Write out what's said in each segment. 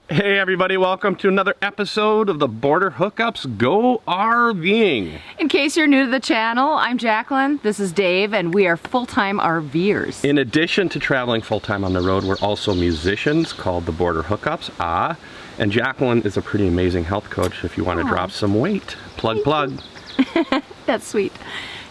Hey everybody, welcome to another episode of the Border Hookups Go RVing. In case you're new to the channel, I'm Jacqueline, this is Dave, and we are full-time RVers. In addition to traveling full-time on the road, we're also musicians called the Border Hookups. And Jacqueline is a pretty amazing health coach if you want to drop some weight. Plug. That's sweet.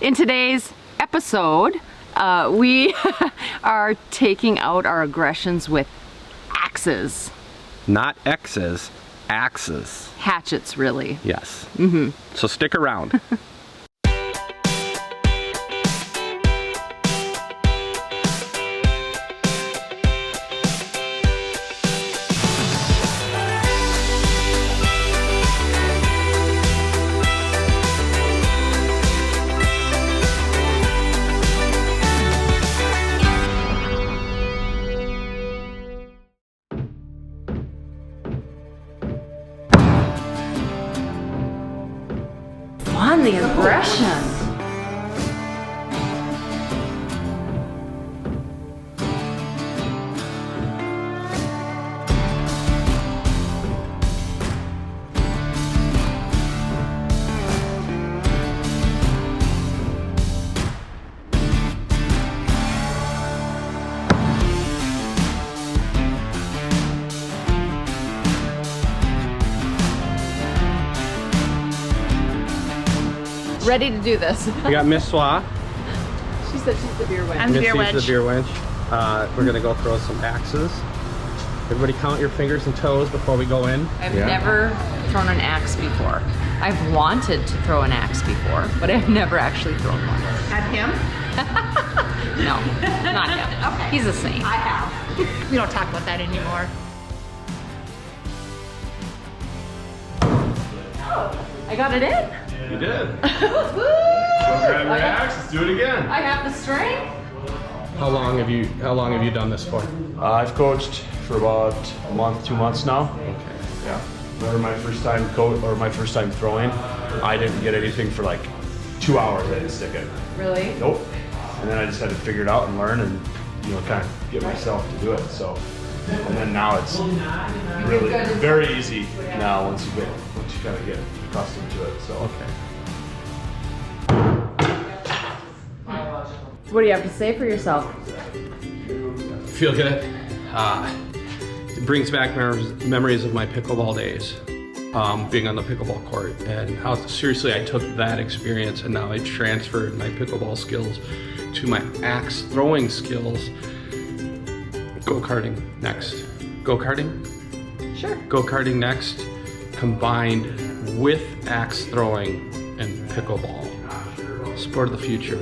In today's episode, we are taking out our aggressions with axes. Not X's, axes. Hatchets, really. Yes. So stick around. Fun, the aggression. Ready to do this. We got Miss Swa. She said she's the beer wench. I'm the beer wench. The beer wench. We're gonna go throw some axes. Everybody count your fingers and toes before we go in. I've never thrown an axe before. I've wanted to throw an axe before, but I've never actually thrown one. At him? No, not him. Okay. He's a saint. I have. We don't talk about that anymore. I got it in. You did. Woo! Go grab your axe, let's do it again. I have the strength. How long have you done this for? I've coached for about a month, 2 months now. Okay. Yeah. Remember my first time throwing, I didn't get anything for like 2 hours. I didn't stick it. Really? Nope. And then I just had to figure it out and learn and kind of get myself to do it. So, and then now it's really very easy now once you kind of get accustomed to it. So. Okay. What do you have to say for yourself? Feel good. It brings back memories of my pickleball days, being on the pickleball court, and how seriously I took that experience, and now I transferred my pickleball skills to my axe throwing skills. Go-karting next. Go-karting? Sure. Go-karting next, combined with axe throwing and pickleball. Sport of the future.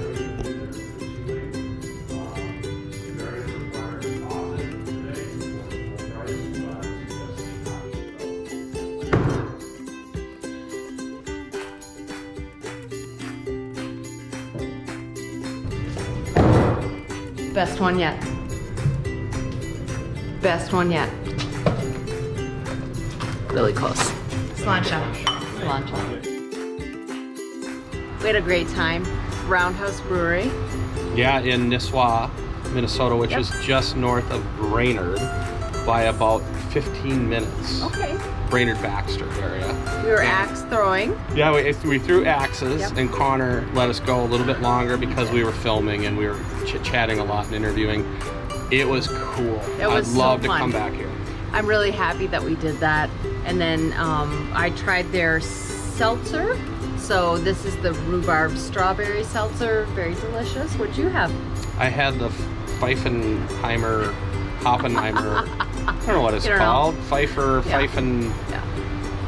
Best one yet. Best one yet. Really close. Slancha. We had a great time. Roundhouse Brewery. Yeah, in Nisswa, Minnesota, which is just north of Brainerd by about 15 minutes. Okay. Brainerd-Baxter area. We were axe throwing. Yeah, we threw axes, Yep. and Connor let us go a little bit longer because we were filming and we were chit-chatting a lot and interviewing. It was cool. It was I'd love so to fun. come back here. I'm really happy that we did that. And then I tried their seltzer. So this is the rhubarb strawberry seltzer. Very delicious. What'd you have? I had the Pfeifenheimer, Hoppenheimer, I don't know what it's You don't know. called. Pfeiffer, Yeah. Pfeifen, Yeah.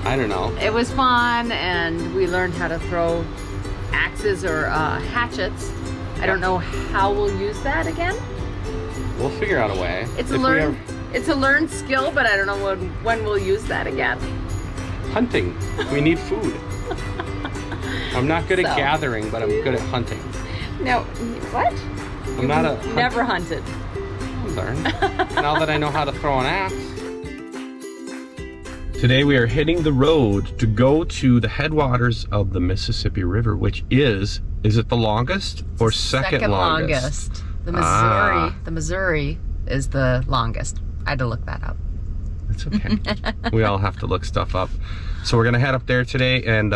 I don't know. It was fun, and we learned how to throw axes or hatchets. I don't know how we'll use that again. We'll figure out a way. It's If a we learned, have it's a learned skill, but I don't know when we'll use that again. hunting. We need food. I'm not good at So. gathering, but I'm good at hunting. No, what? I'm not a Never hunted. learn. Now that I know how to throw an axe. Today we are hitting the road to go to the headwaters of the Mississippi River, which is it the longest or second longest? The Missouri is the longest. I had to look that up. It's okay. We all have to look stuff up. So we're gonna head up there today and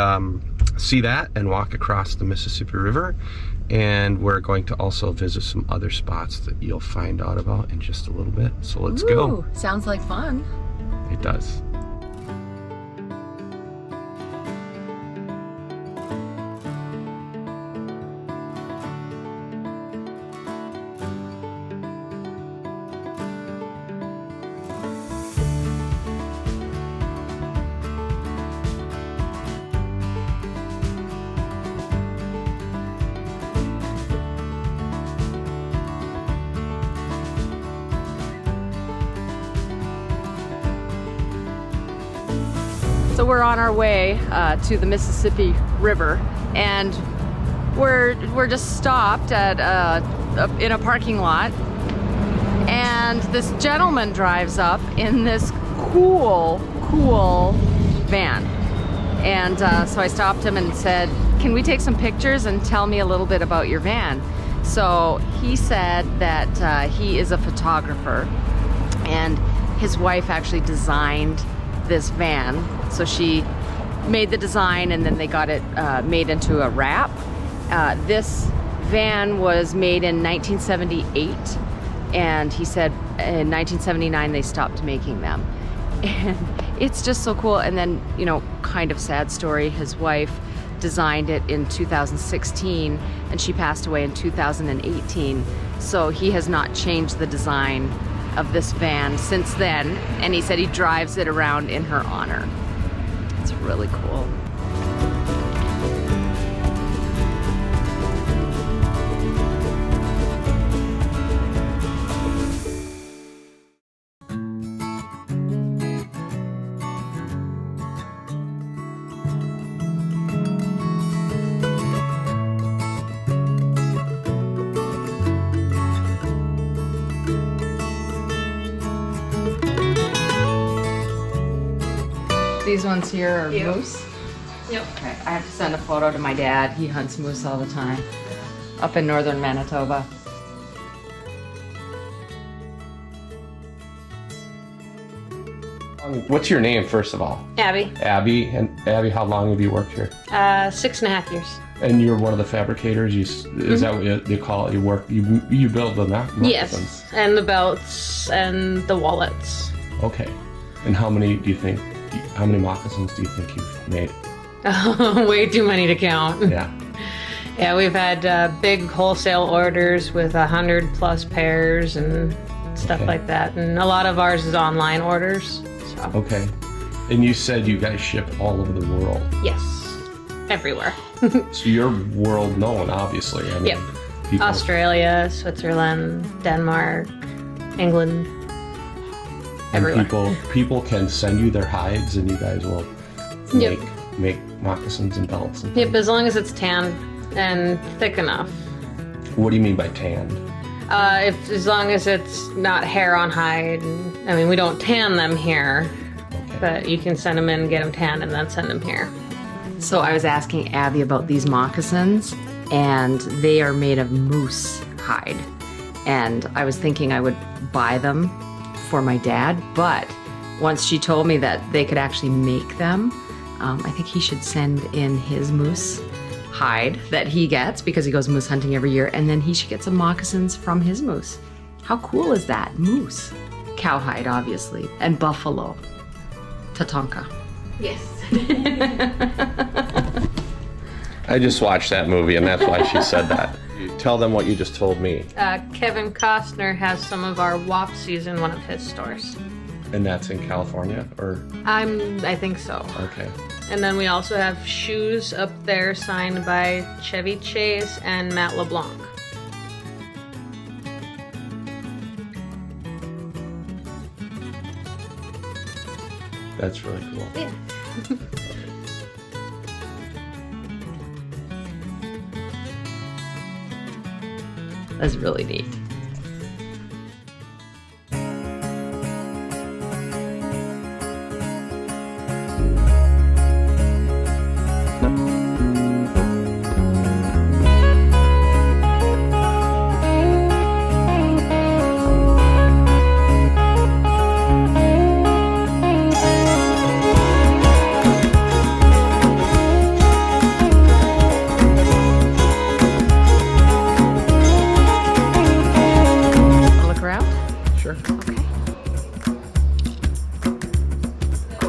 see that and walk across the Mississippi River. And we're going to also visit some other spots that you'll find out about in just a little bit. So let's go. Sounds like fun. It does. So we're on our way to the Mississippi River, and we're just stopped at in a parking lot, and this gentleman drives up in this cool van, and so I stopped him and said, "Can we take some pictures and tell me a little bit about your van?" So he said that he is a photographer, and his wife actually designed this van. So she made the design, and then they got it made into a wrap. This van was made in 1978, and he said in 1979 they stopped making them. And it's just so cool. And then, you know, kind of sad story, his wife designed it in 2016 and she passed away in 2018. So he has not changed the design of this van since then, and he said he drives it around in her honor. It's really cool. These ones here are moose? Yep. Okay, I have to send a photo to my dad. He hunts moose all the time up in northern Manitoba. What's your name, first of all? Abby, Abby. And Abby, how long have you worked here? 6.5 years. And you're one of the fabricators. Is that what you call it? You work. You build the moccasins. Yes, and the belts and the wallets. Okay. And how many do you think? How many moccasins do you think you've made? Way too many to count. Yeah. Yeah, we've had big wholesale orders with 100+ pairs and stuff like that, and a lot of ours is online orders. So. Okay. And you said you guys ship all over the world. Yes, everywhere. So you're world known, obviously. I mean, Yep. people- Australia, Switzerland, Denmark, England. and everywhere. people can send you their hides, and you guys will Yep. make moccasins and belts. And Yep, things. as long as it's tanned and thick enough. What do you mean by tanned? As long as it's not hair on hide. I mean, we don't tan them here, Okay. but you can send them in, get them tanned, and then send them here. So I was asking Abby about these moccasins, and they are made of moose hide. And I was thinking I would buy them for my dad, but once she told me that they could actually make them, I think he should send in his moose hide that he gets because he goes moose hunting every year, and then he should get some moccasins from his moose. How cool is that? Moose. Cowhide, obviously, and buffalo. Tatanka. Yes. I just watched that movie, and that's why she said that. Tell them what you just told me. Kevin Costner has some of our Wopsies in one of his stores. And that's in California, or I think so. okay. And then we also have shoes up there signed by Chevy Chase and Matt LeBlanc. That's really cool. Yeah. That's really neat.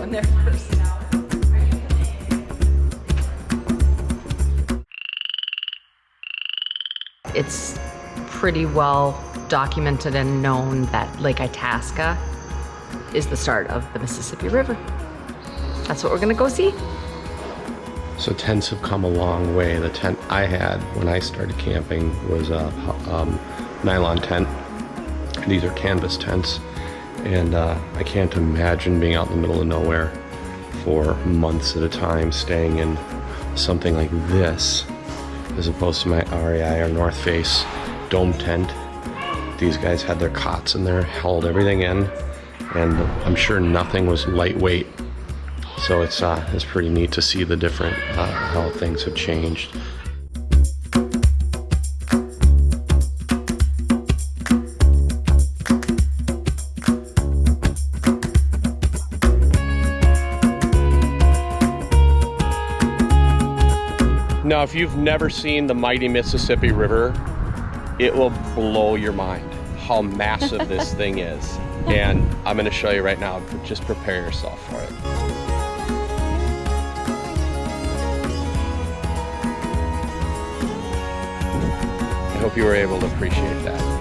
in there first. It's pretty well documented and known that Lake Itasca is the start of the Mississippi River. That's what we're gonna go see. So tents have come a long way. The tent I had when I started camping was a nylon tent. These are canvas tents. And I can't imagine being out in the middle of nowhere for months at a time, staying in something like this, as opposed to my REI or North Face dome tent. These guys had their cots in there, held everything in, and I'm sure nothing was lightweight. So it's pretty neat to see the different, how things have changed. Now, if you've never seen the mighty Mississippi River, it will blow your mind how massive this thing is. And I'm gonna show you right now, but just prepare yourself for it. I hope you were able to appreciate that.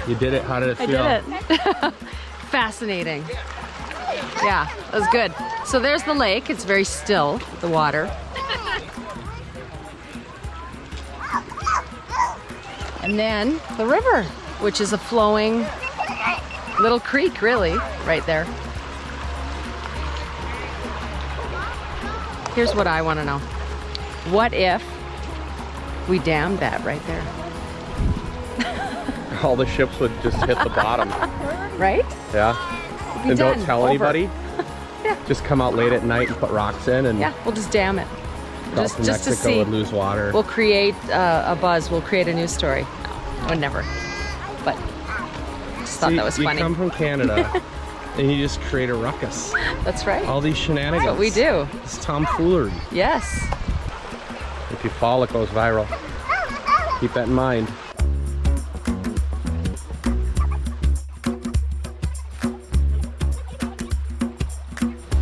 You did it. How did it feel? I did it. Fascinating. Yeah, that was good. So there's the lake. It's very still, the water. And then the river, which is a flowing little creek, really, right there. Here's what I want to know. What if we dammed that right there? All the ships would just hit the bottom. Right? Yeah. Be And don't done. tell Over. anybody. Yeah. Just come out late at night and put rocks in, and Yeah, we'll just dam it. Gulf of Just to Mexico see. would lose water. We'll create a buzz. We'll create a news story. No, would never. But just thought See, that was funny. You come from Canada and you just create a ruckus. That's right. All these shenanigans. That's what we do. It's tomfoolery. Yes. If you fall, it goes viral. Keep that in mind.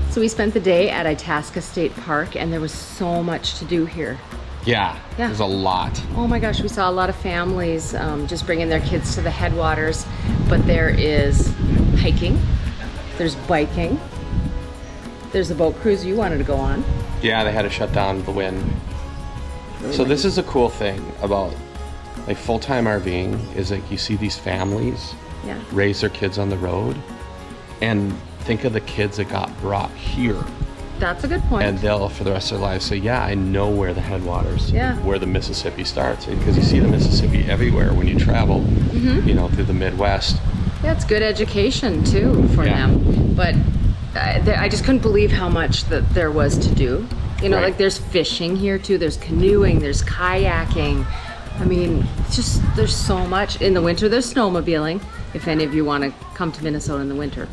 So we spent the day at Itasca State Park, and there was so much to do here. Yeah, Yeah. there's a lot. Oh my gosh, we saw a lot of families just bringing their kids to the headwaters, but there is hiking, there's biking, there's a boat cruise you wanted to go on. Yeah, they had to shut down the wind. So this is a cool thing about like full-time RVing is like you see these families Yeah. raise their kids on the road, and think of the kids that got brought here, That's a good point. and they'll for the rest of their lives say, yeah, I know where the headwaters, Yeah. where the Mississippi starts, because you see the Mississippi everywhere when you travel, you know, through the Midwest. Yeah, it's good education too for Yeah. them. But I just couldn't believe how much that there was to do. You know, Right. like there's fishing here too, there's canoeing, there's kayaking. I mean, it's just, there's so much. In the winter, there's snowmobiling, if any of you want to come to Minnesota in the winter.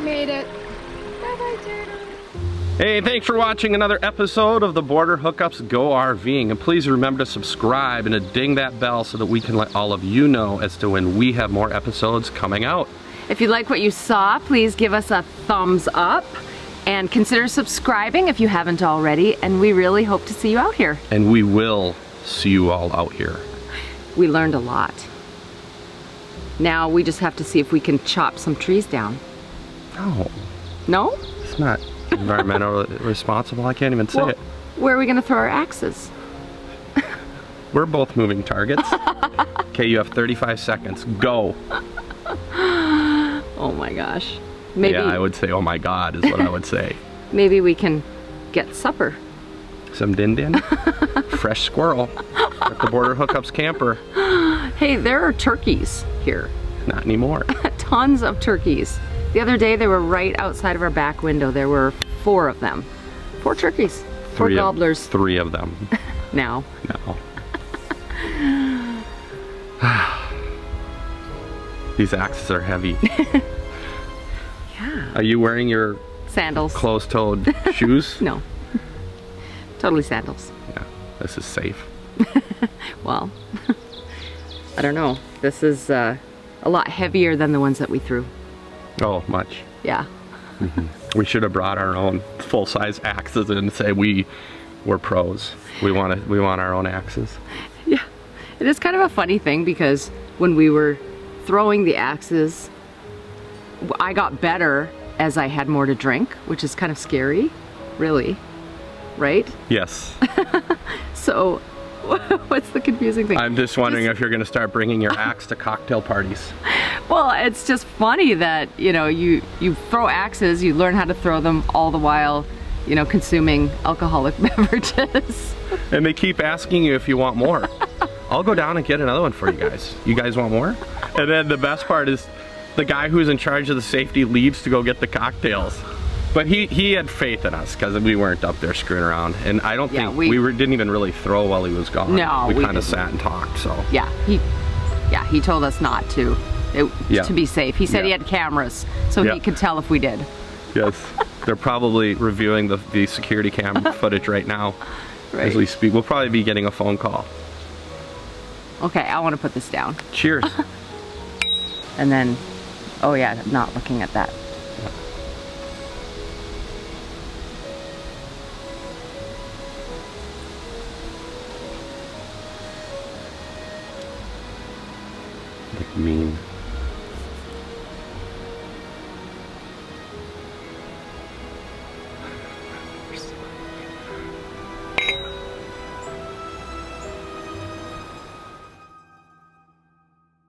Made it. Bye-bye, turtle. Hey, thanks for watching another episode of the Border Hookups Go RVing. And please remember to subscribe and to ding that bell so that we can let all of you know as to when we have more episodes coming out. If you like what you saw, please give us a thumbs up and consider subscribing if you haven't already. And we really hope to see you out here. And we will see you all out here. We learned a lot. Now we just have to see if we can chop some trees down. No, No? it's not Environmentally responsible? I can't even say Well, it. where are we gonna throw our axes? We're both moving targets. Okay, you have 35 seconds. Go. Oh my gosh. Maybe, Yeah, I would say, oh my God, is what I would say. maybe we can get supper. Some din-din. Fresh squirrel at the Border Hookups camper. Hey, there are turkeys here. Not anymore. Tons of turkeys. The other day they were right outside of our back window. There were 4 of them. 4 turkeys. 4 gobblers. 3 of them. Now. No. These axes are heavy. Yeah. Are you wearing your Sandals. closed-toed shoes? No. Totally sandals. Yeah, this is safe. Well, I don't know. This is a lot heavier than the ones that we threw. Oh, much. Yeah. We should have brought our own full-size axes and say we're pros. We want our own axes. Yeah. It is kind of a funny thing because when we were throwing the axes, I got better as I had more to drink, which is kind of scary, really, right? Yes. So, what's the confusing thing? I'm just wondering if you're going to start bringing your axe to cocktail parties. Well, it's just funny that, you know, you throw axes, you learn how to throw them all the while, you know, consuming alcoholic beverages. And they keep asking you if you want more. I'll go down and get another one for you guys. You guys want more? And then the best part is the guy who's in charge of the safety leaves to go get the cocktails. But he had faith in us because we weren't up there screwing around. And I don't think didn't even really throw while he was gone. No, we kind didn't. of sat and talked, so. Yeah, he told us not to, to be safe. He said he had cameras, so he could tell if we did. Yes, they're probably reviewing the security cam footage right now as we speak. We'll probably be getting a phone call. Okay, I want to put this down. Cheers. And then, oh yeah, not looking at that. Mean.